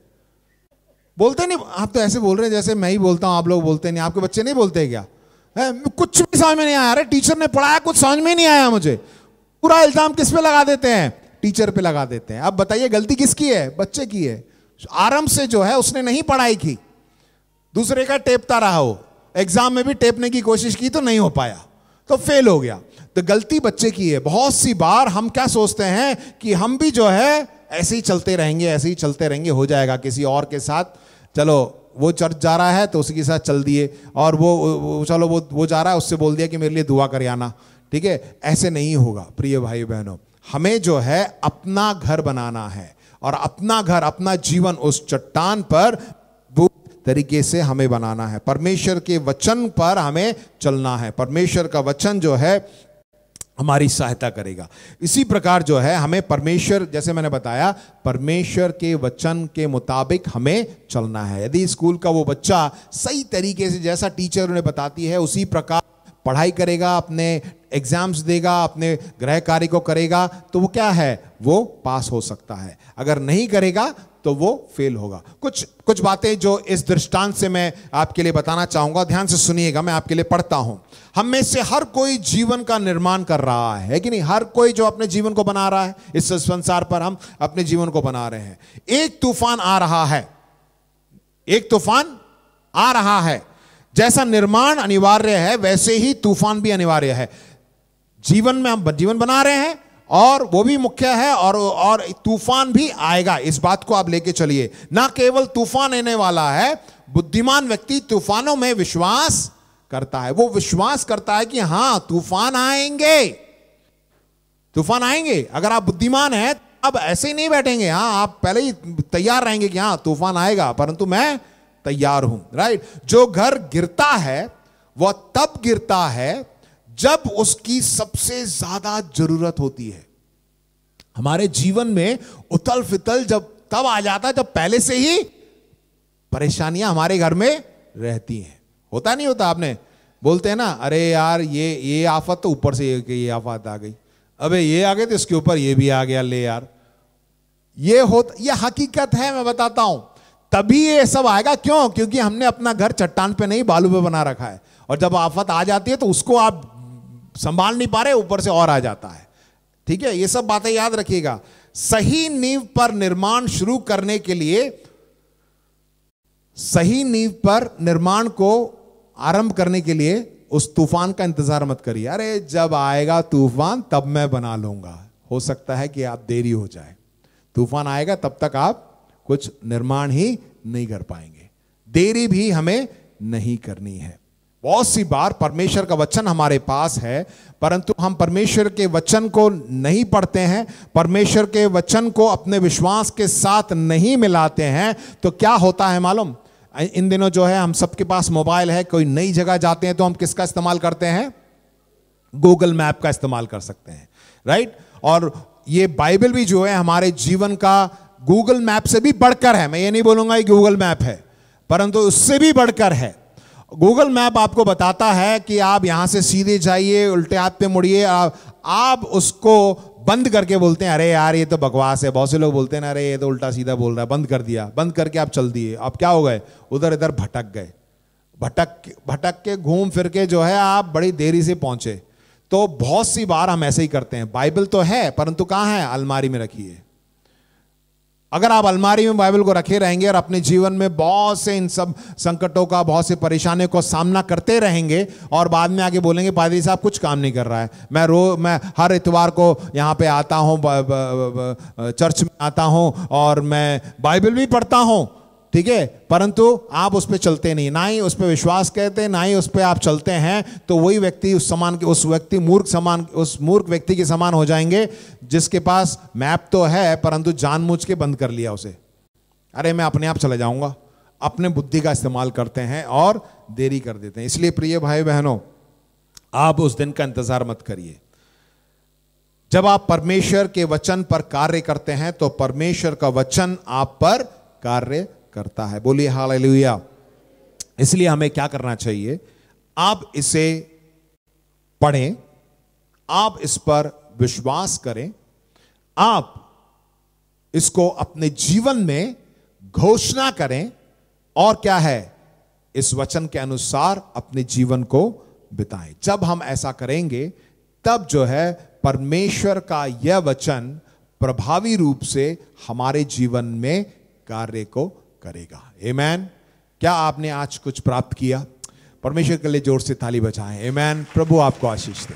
बोलते नहीं? आप तो ऐसे बोल रहे हैं जैसे मैं ही बोलता हूं, आप लोग बोलते नहीं। आपके बच्चे नहीं बोलते क्या? कुछ भी समझ में नहीं आया, अरे टीचर ने पढ़ाया, कुछ समझ में नहीं आया मुझे। पूरा इल्जाम किस पे लगा देते हैं? टीचर पे लगा देते हैं। अब बताइए गलती किसकी है? बच्चे की है। आरंभ से जो है उसने नहीं पढ़ाई की, दूसरे का टेपता रहा हो, एग्जाम में भी टेपने की कोशिश की तो नहीं हो पाया, तो फेल हो गया। तो गलती बच्चे की है। बहुत सी बार हम क्या सोचते हैं कि हम भी जो है ऐसे ही चलते रहेंगे, ऐसे ही चलते रहेंगे, हो जाएगा किसी और के साथ। चलो वो चर्च जा रहा है तो उसी के साथ चल दिए, और वो चलो वो जा रहा है, उससे बोल दिया कि मेरे लिए दुआ कर आना, ठीक है? ऐसे नहीं होगा प्रिय भाई बहनों। हमें जो है अपना घर बनाना है, और अपना घर, अपना जीवन उस चट्टान पर तरीके से हमें बनाना है। परमेश्वर के वचन पर हमें चलना है। परमेश्वर का वचन जो है हमारी सहायता करेगा। इसी प्रकार जो है हमें परमेश्वर, जैसे मैंने बताया, परमेश्वर के वचन के मुताबिक हमें चलना है। यदि स्कूल का वो बच्चा सही तरीके से जैसा टीचर उन्हें बताती है उसी प्रकार पढ़ाई करेगा, अपने एग्जाम्स देगा, अपने गृह कार्य को करेगा, तो वो क्या है? वो पास हो सकता है। अगर नहीं करेगा तो वो फेल होगा। कुछ बातें जो इस दृष्टांत से मैं आपके लिए बताना चाहूंगा, ध्यान से सुनिएगा। मैं आपके लिए पढ़ता हूं। हम में से हर कोई जीवन का निर्माण कर रहा है कि नहीं? हर कोई जो अपने जीवन को बना रहा है, इस संसार पर हम अपने जीवन को बना रहे हैं। एक तूफान आ रहा है, एक तूफान आ रहा है। जैसा निर्माण अनिवार्य है वैसे ही तूफान भी अनिवार्य है। जीवन में हम जीवन बना रहे हैं और वो भी मुख्य है, और तूफान भी आएगा। इस बात को आप लेके चलिए। ना केवल तूफान आने वाला है, बुद्धिमान व्यक्ति तूफानों में विश्वास करता है। वो विश्वास करता है कि हां तूफान आएंगे, तूफान आएंगे। अगर आप बुद्धिमान हैं अब ऐसे ही नहीं बैठेंगे, हाँ आप पहले ही तैयार रहेंगे कि हाँ तूफान आएगा परंतु मैं तैयार हूं, राइट। जो घर गिरता है वह तब गिरता है जब उसकी सबसे ज्यादा जरूरत होती है। हमारे जीवन में उथल फिथल जब तब आ जाता है जब पहले से ही परेशानियां हमारे घर में रहती हैं। होता नहीं होता? आपने बोलते हैं ना, अरे यार ये आफत तो ऊपर से ये आफत आ गई, अबे ये आ गए तो इसके ऊपर ये भी आ गया, ले यार। ये हकीकत है, मैं बताता हूं। तभी ये सब आएगा, क्यों? क्योंकि हमने अपना घर चट्टान पे नहीं बालू पे बना रखा है, और जब आफत आ जाती है तो उसको आप संभाल नहीं पा रहे, ऊपर से और आ जाता है। ठीक है, ये सब बातें याद रखिएगा। सही नींव पर निर्माण शुरू करने के लिए, सही नींव पर निर्माण को आरंभ करने के लिए उस तूफान का इंतजार मत करिए। अरे जब आएगा तूफान तब मैं बना लूंगा। हो सकता है कि आप देरी हो जाए, तूफान आएगा तब तक आप कुछ निर्माण ही नहीं कर पाएंगे। देरी भी हमें नहीं करनी है। बहुत सी बार परमेश्वर का वचन हमारे पास है परंतु हम परमेश्वर के वचन को नहीं पढ़ते हैं, परमेश्वर के वचन को अपने विश्वास के साथ नहीं मिलाते हैं, तो क्या होता है मालूम? इन दिनों जो है हम सबके पास मोबाइल है, कोई नई जगह जाते हैं तो हम किसका इस्तेमाल करते हैं? गूगल मैप का इस्तेमाल कर सकते हैं, राइट। और ये बाइबल भी जो है हमारे जीवन का गूगल मैप से भी बढ़कर है। मैं ये नहीं बोलूंगा कि गूगल मैप है, परंतु उससे भी बढ़कर है। गूगल मैप आपको बताता है कि आप यहां से सीधे जाइए, उल्टे हाथ पे मुड़िए। आप उसको बंद करके बोलते हैं, अरे यार ये तो बकवास है। बहुत से लोग बोलते हैं ना, अरे ये तो उल्टा सीधा बोल रहा है, बंद कर दिया। बंद करके आप चल दिए, आप क्या हो गए? उधर इधर भटक गए। भटक के घूम फिर के जो है आप बड़ी देरी से पहुंचे। तो बहुत सी बार हम ऐसे ही करते हैं। बाइबल तो है परंतु कहां है? अलमारी में रखी है। अगर आप अलमारी में बाइबल को रखे रहेंगे और अपने जीवन में बहुत से इन सब संकटों का, बहुत से परेशानियों का सामना करते रहेंगे और बाद में आके बोलेंगे पादरी साहब कुछ काम नहीं कर रहा है, मैं हर इतवार को यहाँ पे आता हूँ, चर्च में आता हूँ और मैं बाइबल भी पढ़ता हूँ, ठीक है, परंतु आप उस पर चलते नहीं, ना ही उस पर विश्वास करते, ना ही उस पर आप चलते हैं, तो वही व्यक्ति उस मूर्ख व्यक्ति के समान हो जाएंगे जिसके पास मैप तो है परंतु जानबूझ के बंद कर लिया उसे। अरे मैं अपने आप चला जाऊंगा, अपने बुद्धि का इस्तेमाल करते हैं और देरी कर देते हैं। इसलिए प्रिय भाई बहनों, आप उस दिन का इंतजार मत करिए। जब आप परमेश्वर के वचन पर कार्य करते हैं तो परमेश्वर का वचन आप पर कार्य करता है। बोलिए हालेलुया। इसलिए हमें क्या करना चाहिए? आप इसे पढ़ें, आप इस पर विश्वास करें, आप इसको अपने जीवन में घोषणा करें और क्या है, इस वचन के अनुसार अपने जीवन को बिताएं। जब हम ऐसा करेंगे तब जो है परमेश्वर का यह वचन प्रभावी रूप से हमारे जीवन में कार्य को करेगा। आमीन। क्या आपने आज कुछ प्राप्त किया? परमेश्वर के लिए जोर से ताली बजाएं। आमीन। प्रभु आपको आशीष दे।